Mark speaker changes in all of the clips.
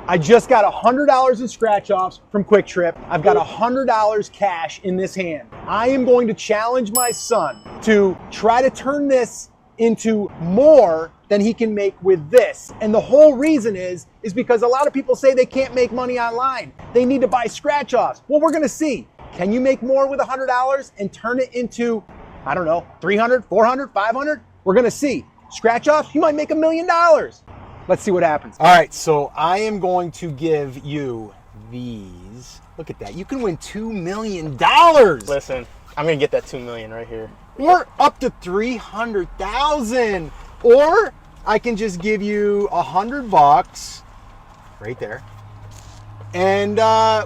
Speaker 1: I just got $100 in scratch offs from Quick Trip. I've got $100 cash in this hand. I am going to challenge my son to try to turn this into more than he can make with this. And the whole reason is because a lot of people say they can't make money online. They need to buy scratch offs. Well, we're gonna see. Can you make more with $100 and turn it into, I don't know, 300, 400, 500? We're gonna see. Scratch offs, you might make $1 million. Let's see what happens. All right, so I am going to give you these. Look at that. You can win $2 million.
Speaker 2: Listen, I'm going to get that $2 million right here.
Speaker 1: Or up to $300,000. Or I can just give you $100 right there. And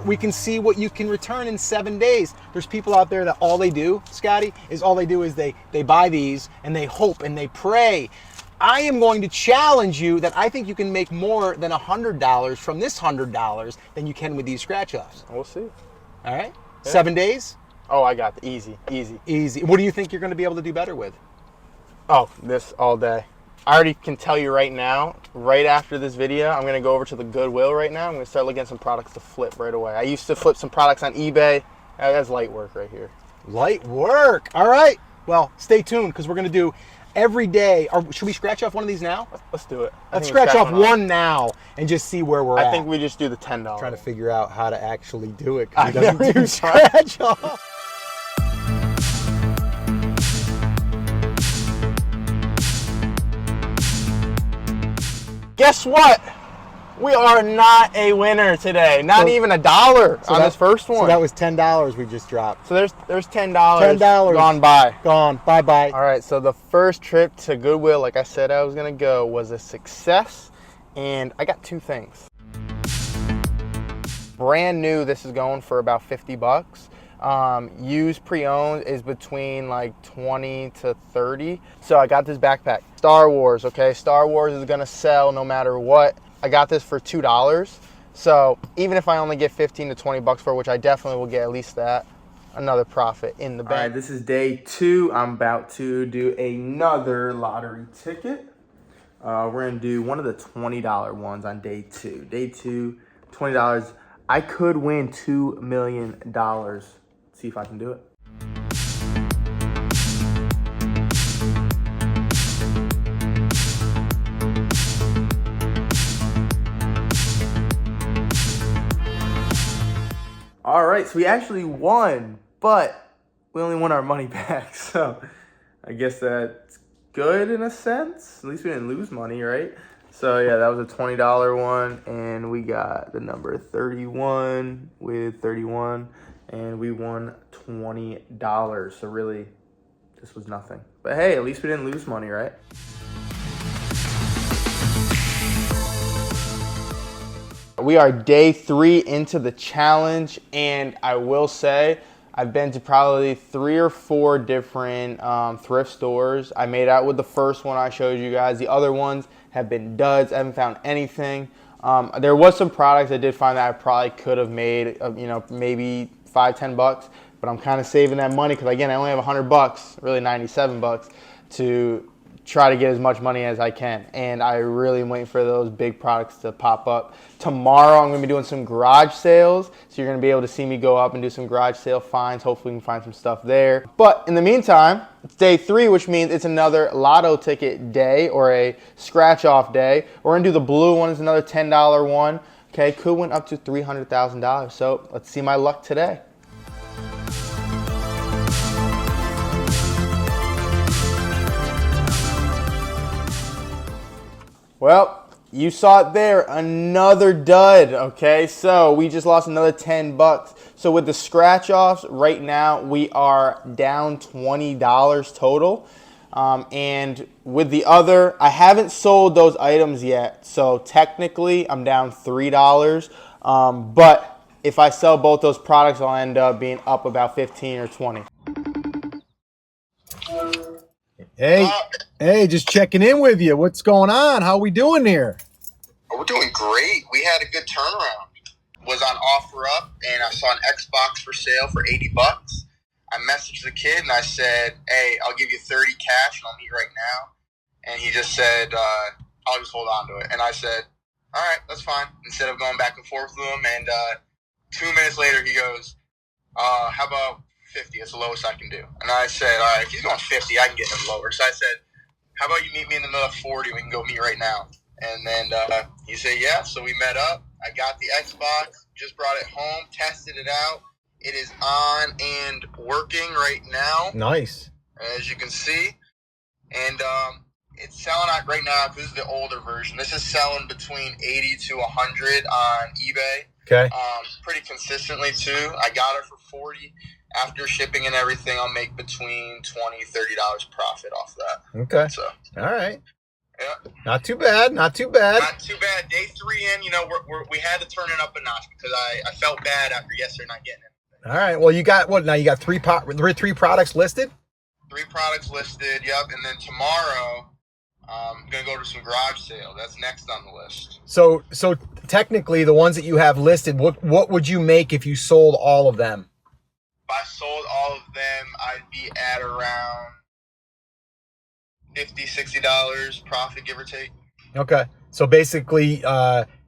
Speaker 1: we can see what you can return in 7 days. There's people out there that all they do, Scotty, is they buy these and they hope and they pray. I am going to challenge you that I think you can make more than $100 from this $100 than you can with these scratch offs.
Speaker 2: We'll see.
Speaker 1: All right?
Speaker 2: Yeah.
Speaker 1: 7 days?
Speaker 2: Oh, I got it. Easy.
Speaker 1: What do you think you're going to be able to do better with?
Speaker 2: Oh, this all day. I already can tell you right now, right after this video, I'm going to go over to the Goodwill right now. I'm going to start looking at some products to flip right away. I used to flip some products on eBay. That's light work right here.
Speaker 1: Light work. All right. Well, stay tuned because we're going to do every day. Or should we scratch off one of these now?
Speaker 2: Let's do it.
Speaker 1: Let's scratch off one now and just see where we're at.
Speaker 2: I think we just do the $10.
Speaker 1: Trying to figure out how to actually do it.
Speaker 2: I never
Speaker 1: do scratch off.
Speaker 2: Guess what? We are not a winner today. Not even $1 on this first one.
Speaker 1: So that was $10 we just dropped.
Speaker 2: So there's $10.
Speaker 1: $10
Speaker 2: gone by.
Speaker 1: Gone. Bye-bye.
Speaker 2: All right, so the first trip to Goodwill, like I said I was going to go, was a success. And I got two things. Brand new, this is going for about $50. Used pre-owned is between like 20 to 30. So I got this backpack. Star Wars, okay? Star Wars is gonna sell no matter what. I got this for $2. So even if I only get 15 to 20 bucks for it, which I definitely will get at least that, another profit in the bank. All right, this is day 2. I'm about to do another lottery ticket. We're gonna do one of the $20 ones on day 2. Day 2, $20. I could win $2 million. See if I can do it. All right, so we actually won, but we only won our money back. So I guess that's good in a sense. At least we didn't lose money, right? So yeah, that was a $20 one, and we got the number 31 with 31, and we won $20. So really, this was nothing. But hey, at least we didn't lose money, right? We are day 3 into the challenge, and I will say I've been to probably 3 or 4 different thrift stores. I made out with the first one I showed you guys. The other ones have been duds. I haven't found anything. There was some products I did find that I probably could have made, maybe $5-10, but I'm kind of saving that money because again, I only have $100, really $97, to try to get as much money as I can. And I really am waiting for those big products to pop up. Tomorrow I'm going to be doing some garage sales, so you're going to be able to see me go up and do some garage sale finds. Hopefully we can find some stuff there. But in the meantime, it's day 3, which means it's another lotto ticket day or a scratch off day. We're going to do the blue one. It's another $10 one. Okay, could win up to $300,000. So let's see my luck today. Well, you saw it there, another dud, okay? So we just lost another $10. So with the scratch offs, right now we are down $20 total. And with the other, I haven't sold those items yet. So technically I'm down $3. But if I sell both those products, I'll end up being up about 15 or 20.
Speaker 1: Hey, just checking in with you. What's going on? How we doing here?
Speaker 3: We're doing great. We had a good turnaround. Was on OfferUp, and I saw an Xbox for sale for $80. I messaged the kid, and I said, hey, I'll give you 30 cash, and I'll meet right now. And he just said, I'll just hold on to it. And I said, all right, that's fine. Instead of going back and forth with him, and 2 minutes later he goes, how about 50? It's the lowest I can do. And I said, all right, if he's going 50, I can get him lower. So I said, how about you meet me in the middle of 40? We can go meet right now. And then he said, yeah. So we met up. I got the Xbox, just brought it home, tested it out. It is on and working right now.
Speaker 1: Nice.
Speaker 3: As you can see. And it's selling out right now because this is the older version. This is selling between 80 to 100 on eBay.
Speaker 1: Okay.
Speaker 3: Pretty consistently, too. I got it for 40. After shipping and everything, I'll make between $20, $30 profit off that.
Speaker 1: Okay.
Speaker 3: So.
Speaker 1: All right.
Speaker 3: Yeah.
Speaker 1: Not too bad. Not too bad.
Speaker 3: Not too bad. Day 3 in, we had to turn it up a notch because I felt bad after yesterday not getting it.
Speaker 1: All right. Well, you got what now? You got three products listed?
Speaker 3: 3 products listed, yep. And then tomorrow, I'm going to go to some garage sale. That's next on the list.
Speaker 1: So technically, the ones that you have listed, what would you make if you sold all of them?
Speaker 3: If I sold all of them, I'd be at around $50, $60 profit, give or take. Okay. So basically,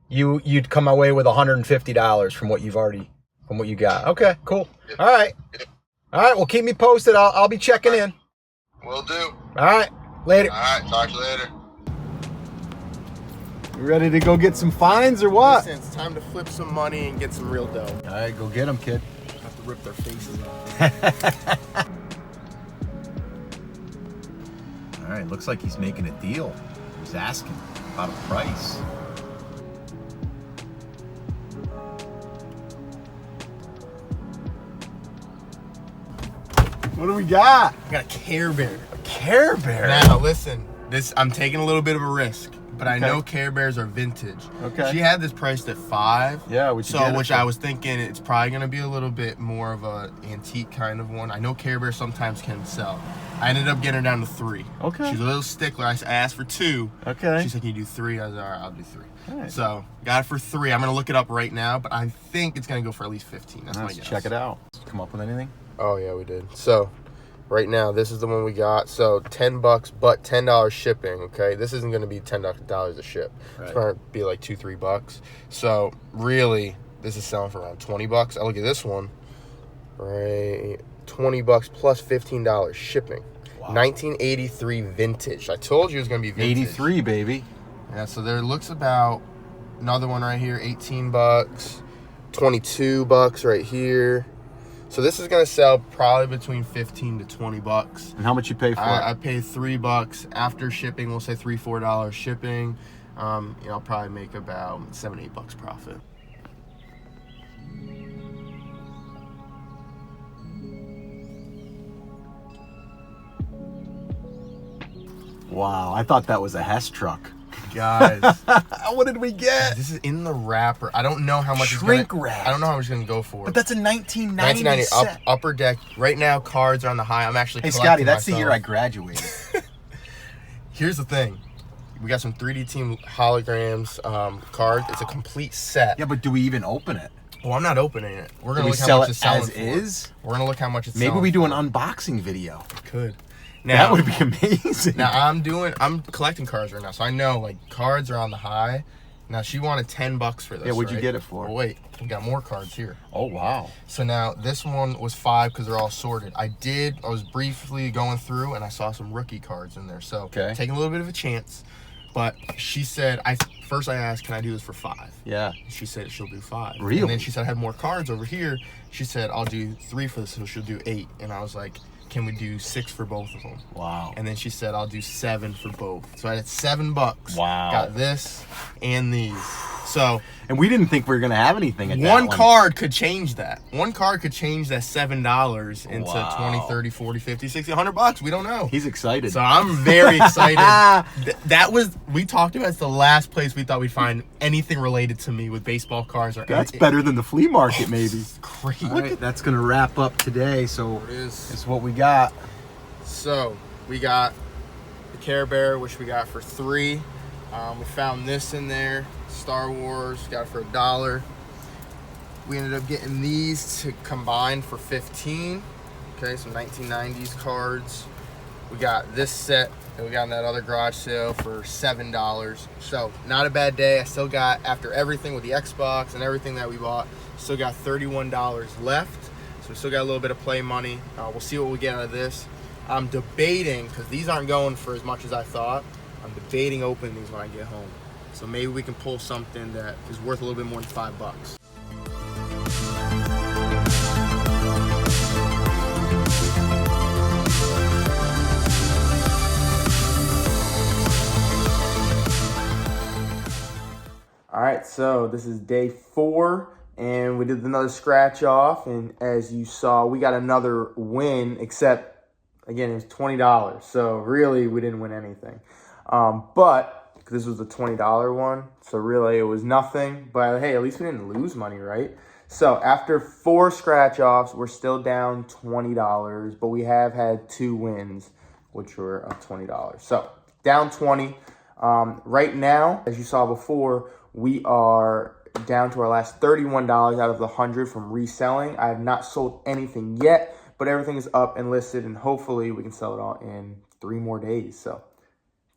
Speaker 3: you'd come away with $150 from what you got. Okay, cool. Yep.
Speaker 1: All right.
Speaker 3: Yep.
Speaker 1: All right. Well, keep me posted. I'll be checking in.
Speaker 3: Will do.
Speaker 1: All right. Later.
Speaker 3: All right. Talk to you later.
Speaker 1: You ready to go get some fines or what?
Speaker 2: Listen, it's time to flip some money and get some real dough.
Speaker 1: All right, go get them, kid.
Speaker 2: Have to rip their faces off.
Speaker 1: All right, looks like he's making a deal. He's asking about a price. What do we got?
Speaker 2: I got a Care Bear.
Speaker 1: A Care Bear?
Speaker 2: Now, listen, I'm taking a little bit of a risk, but I
Speaker 1: Okay.
Speaker 2: know Care Bears are vintage.
Speaker 1: Okay.
Speaker 2: She had this priced at $5.
Speaker 1: Yeah, which
Speaker 2: I was thinking it's probably going to be a little bit more of a antique kind of one. I know Care Bears sometimes can sell. I ended up getting her down to 3.
Speaker 1: Okay.
Speaker 2: She's a little stickler. I asked for 2.
Speaker 1: Okay.
Speaker 2: She said, can you do 3? I was like, all right, I'll do 3.
Speaker 1: All right.
Speaker 2: So, got it for 3. I'm going to look it up right now, but I think it's going to go for at least 15. That's my
Speaker 1: Let's
Speaker 2: guess.
Speaker 1: check it out. Come up with anything?
Speaker 2: Oh, yeah, we did. So, right now, this is the one we got. So, $10, but $10 shipping, okay? This isn't going to be $10 a ship.
Speaker 1: Right.
Speaker 2: It's going to be like $2-3. So, really, this is selling for around $20. I look at this one, right? $20 plus $15 shipping. Wow. 1983 vintage. I told you it was going to be vintage.
Speaker 1: 83, baby.
Speaker 2: Yeah, so there looks about another one right here, $18, $22 right here. So this is gonna sell probably between $15 to $20.
Speaker 1: And how much you pay for it?
Speaker 2: I paid $3 after shipping. We'll say $3-4 shipping. I'll probably make about $7-8 profit.
Speaker 1: Wow, I thought that was a Hess truck.
Speaker 2: Guys,
Speaker 1: what did we get?
Speaker 2: this is in the wrapper. I don't know how much
Speaker 1: Shrink
Speaker 2: it's gonna,
Speaker 1: wrap.
Speaker 2: I don't know how much it's gonna go for.
Speaker 1: But that's a 1990 set.
Speaker 2: Upper deck. Right now, cards are on the high. I'm actually.
Speaker 1: Hey,
Speaker 2: collecting
Speaker 1: Scotty, that's
Speaker 2: myself.
Speaker 1: the year I graduated.
Speaker 2: Here's the thing. We got some 3D Team holograms cards. It's a complete set.
Speaker 1: Yeah, but do we even open it?
Speaker 2: Well, I'm not opening it. We're gonna
Speaker 1: Do we
Speaker 2: look how
Speaker 1: sell
Speaker 2: much
Speaker 1: it
Speaker 2: it's selling
Speaker 1: as
Speaker 2: for.
Speaker 1: is?
Speaker 2: We're gonna look how much it's
Speaker 1: Maybe
Speaker 2: selling
Speaker 1: we do an
Speaker 2: for.
Speaker 1: unboxing video.
Speaker 2: Could.
Speaker 1: That would be amazing.
Speaker 2: Now I'm collecting cards right now, so I know like cards are on the high. Now she wanted $10 for this.
Speaker 1: Yeah, what'd you
Speaker 2: right?
Speaker 1: get it for?
Speaker 2: Well, wait, we got more cards here.
Speaker 1: Oh, wow.
Speaker 2: So now this one was $5 because they're all sorted. I was briefly going through and I saw some rookie cards in there. So taking a little bit of a chance. But she said, first I asked, can I do this for $5?
Speaker 1: Yeah.
Speaker 2: She said she'll do $5.
Speaker 1: Really?
Speaker 2: And then she said I had more cards over here. She said I'll do 3 for this, so she'll do 8. And I was like, can we do 6 for both of them?
Speaker 1: Wow.
Speaker 2: And then she said I'll do 7 for both. So I had $7.
Speaker 1: Wow.
Speaker 2: Got this and these. So
Speaker 1: and we didn't think we were gonna have anything at
Speaker 2: one card could change that. One card could change that $7 into
Speaker 1: Wow.
Speaker 2: 20, 30, 40, 50, 60, $100. We don't know.
Speaker 1: He's excited.
Speaker 2: So I'm very excited. We talked about it's the last place we thought we'd find anything related to me with baseball cards.
Speaker 1: That's better than the flea market, maybe.
Speaker 2: Great.
Speaker 1: All right, that's gonna wrap up today. So
Speaker 2: It is.
Speaker 1: it's what we got.
Speaker 2: So we got the Care Bear, which we got for $3. We found this in there, Star Wars, got it for $1. We ended up getting these to combine for $15. Okay, some 1990s cards. We got this set that we got in that other garage sale for $7. So not a bad day. I still got, after everything with the Xbox and everything that we bought, still got $31 left. So we still got a little bit of play money. We'll see what we get out of this. I'm debating, because these aren't going for as much as I thought, I'm debating opening these when I get home. So maybe we can pull something that is worth a little bit more than $5. All right, so this is day 4, and we did another scratch off, and as you saw, we got another win, except, again, it was $20, so really, we didn't win anything. But this was a $20 one, so really, it was nothing, but hey, at least we didn't lose money, right? So after 4 scratch offs, we're still down $20, but we have had 2 wins, which were of $20. So down 20. Right now, as you saw before, we are down to our last $31 out of the 100 from reselling. I have not sold anything yet, but everything is up and listed, and hopefully we can sell it all in 3 more days. So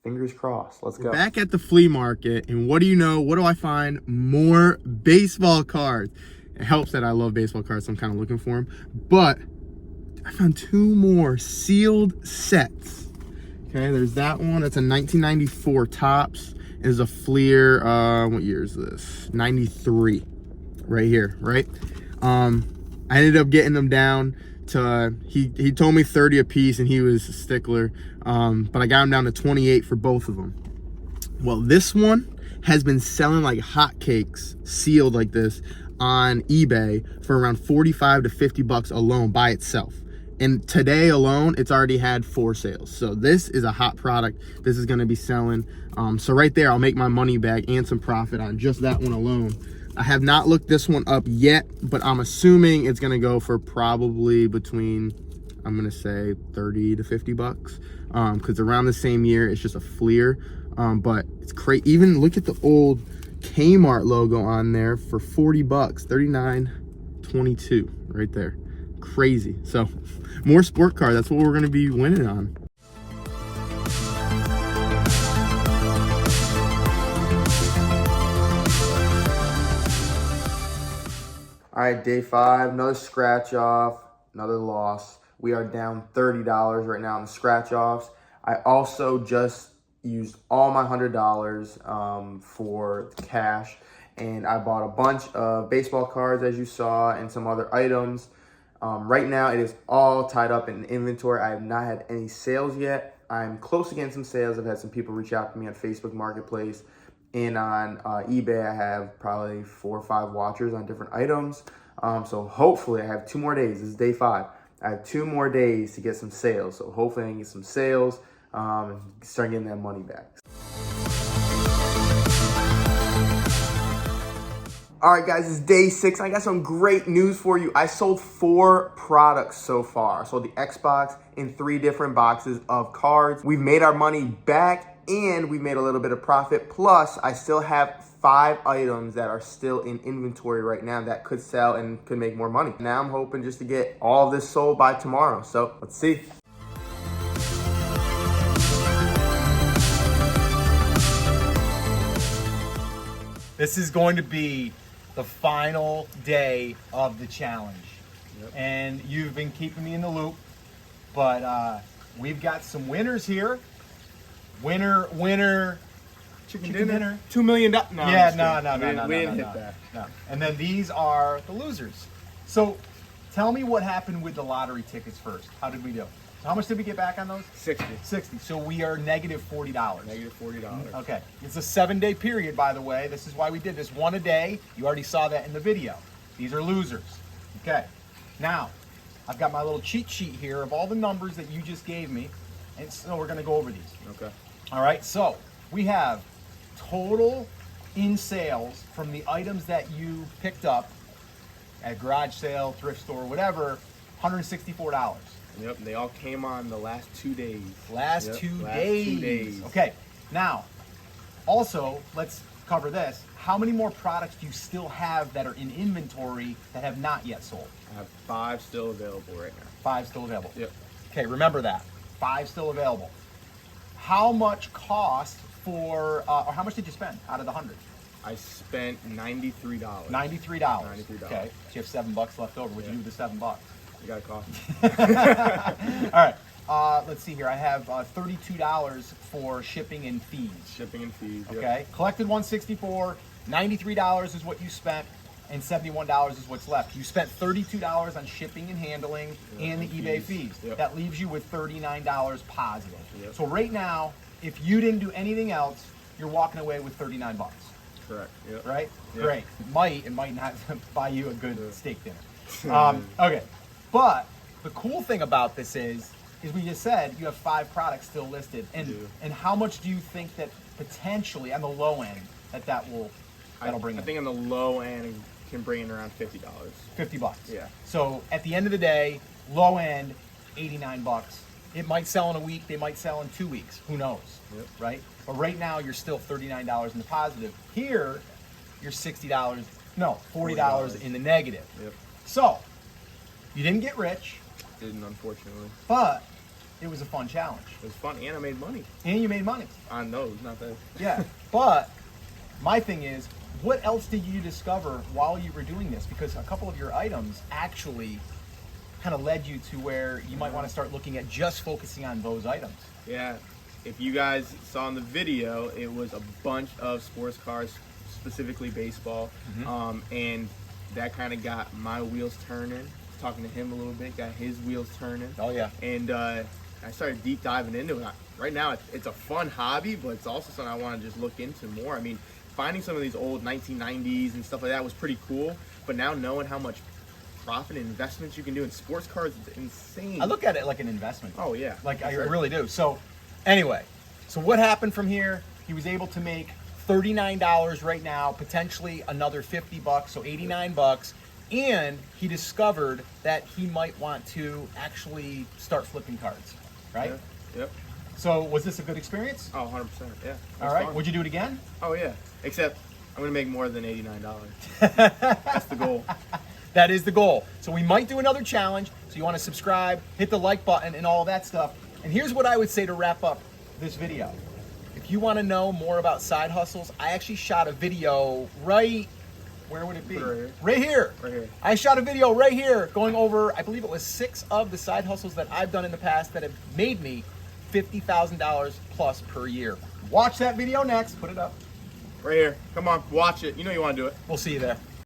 Speaker 2: fingers crossed. Let's go. We're back at the flea market, and what do you know? What do I find? More baseball cards. It helps that I love baseball cards, so I'm kind of looking for them. But I found 2 more sealed sets. Okay, there's that one. It's a 1994 Topps. Is a Fleer, what year is this? 93, right here, right? I ended up getting them down to, he told me 30 a piece, and he was a stickler, but I got them down to 28 for both of them. Well, this one has been selling like hotcakes, sealed like this, on eBay for around 45 to 50 bucks alone by itself. And today alone, it's already had 4 sales. So this is a hot product. This is gonna be selling. So right there, I'll make my money back and some profit on just that one alone. I have not looked this one up yet, but I'm assuming it's gonna go for probably between, I'm gonna say 30 to 50 bucks. Cause around the same year, it's just a Fleer. But it's crazy. Even look at the old Kmart logo on there for 40 bucks, 39.22 right there. Crazy. So more sport car, that's what we're going to be winning on. All right, day 5, another scratch off, another loss. We are down $30 right now on the scratch offs. I also just used all my $100 for cash, and I bought a bunch of baseball cards, as you saw, and some other items. Right now, it is all tied up in inventory. I have not had any sales yet. I'm close to getting some sales. I've had some people reach out to me on Facebook Marketplace, and on eBay, I have probably 4 or 5 watchers on different items. So hopefully, I have 2 more days. This is day 5. I have 2 more days to get some sales. So hopefully, I can get some sales and start getting that money back. All right, guys, it's day 6. I got some great news for you. I sold 4 products so far. I sold the Xbox in 3 different boxes of cards. We've made our money back, and we made a little bit of profit. Plus, I still have 5 items that are still in inventory right now that could sell and could make more money. Now I'm hoping just to get all of this sold by tomorrow. So let's see.
Speaker 1: This is going to be the final day of the challenge. Yep. And you've been keeping me in the loop, but we've got some winners here. Winner, chicken dinner. $2 million. No, yeah, no. We didn't hit that. No. And then these are the losers. So tell me what happened with the lottery tickets first. How did we do? How much did we get back on those? 60. So we are negative $40.
Speaker 2: Negative $40.
Speaker 1: Okay. It's a 7-day period, by the way. This is why we did this. 1 a day. You already saw that in the video. These are losers. Okay. Now, I've got my little cheat sheet here of all the numbers that you just gave me. And so we're going to go over these.
Speaker 2: Okay.
Speaker 1: All right. So we have total in sales from the items that you picked up at garage sale, thrift store, whatever, $164.
Speaker 2: Yep, they all came on the last 2 days.
Speaker 1: Last 2 days. Okay, now, also, let's cover this. How many more products do you still have that are in inventory that have not yet sold?
Speaker 2: I have 5 still available right now.
Speaker 1: 5 still available.
Speaker 2: Yep.
Speaker 1: Okay, remember that. 5 still available. How much cost for, or how much did you spend out of the 100?
Speaker 2: I spent $93.
Speaker 1: $93.
Speaker 2: $93.
Speaker 1: Okay. So you have $7 left over. What'd you do with the $7?
Speaker 2: You got a coffee.
Speaker 1: All right. Let's see here. I have $32 for shipping and fees.
Speaker 2: Shipping and fees.
Speaker 1: Okay.
Speaker 2: Yep.
Speaker 1: Collected $164. $93 is what you spent, and $71 is what's left. You spent $32 on shipping and handling and the eBay fees.
Speaker 2: Yep.
Speaker 1: That leaves you with $39 positive.
Speaker 2: Yep.
Speaker 1: So right now, if you didn't do anything else, you're walking away with $39.
Speaker 2: Correct. Yep.
Speaker 1: Right?
Speaker 2: Yep.
Speaker 1: Great. It might not buy you a good steak dinner. Okay. But the cool thing about this is we just said you have 5 products still listed. And how much do you think that potentially on the low end that'll bring in?
Speaker 2: I think on the low end it can bring in around $50.
Speaker 1: $50.
Speaker 2: Yeah.
Speaker 1: So at the end of the day, low end, $89. It might sell in a week, they might sell in 2 weeks. Who knows?
Speaker 2: Yep.
Speaker 1: Right? But right now you're still $39 in the positive. Here, you're $40 in the negative.
Speaker 2: Yep.
Speaker 1: So you didn't get rich.
Speaker 2: Didn't, unfortunately.
Speaker 1: But it was a fun challenge.
Speaker 2: It was fun, and I made money.
Speaker 1: And you made money.
Speaker 2: On those, not that.
Speaker 1: Yeah. But my thing is, what else did you discover while you were doing this? Because a couple of your items actually kind of led you to where you might want to start looking at just focusing on those items.
Speaker 2: Yeah. If you guys saw in the video, it was a bunch of sports cars, specifically baseball. And that kind of got my wheels turning. Talking to him a little bit, got his wheels turning.
Speaker 1: Oh yeah.
Speaker 2: And I started deep diving into it. Right now, it's a fun hobby, but it's also something I want to just look into more. I mean, finding some of these old 1990s and stuff like that was pretty cool. But now knowing how much profit and investments you can do in sports cars is insane.
Speaker 1: I look at it like an investment.
Speaker 2: Oh yeah.
Speaker 1: Like I really do. So anyway, so what happened from here? He was able to make $39 right now, potentially another $50, so $89. And he discovered that he might want to actually start flipping cards, right?
Speaker 2: Yeah. Yep.
Speaker 1: So was this a good experience?
Speaker 2: Oh, 100%. Yeah.
Speaker 1: All right.
Speaker 2: Fun.
Speaker 1: Would you do it again?
Speaker 2: Oh yeah. Except I'm gonna make more than $89. That's the goal.
Speaker 1: That is the goal. So we might do another challenge. So you want to subscribe, hit the like button, and all that stuff. And here's what I would say to wrap up this video. If you want to know more about side hustles, I actually shot a video where would it be? Right here.
Speaker 2: Right here.
Speaker 1: I shot a video right here going over, I believe it was 6 of the side hustles that I've done in the past that have made me $50,000 plus per year. Watch that video next. Put it up.
Speaker 2: Right here. Come on, watch it. You know you want to do it.
Speaker 1: We'll see you there.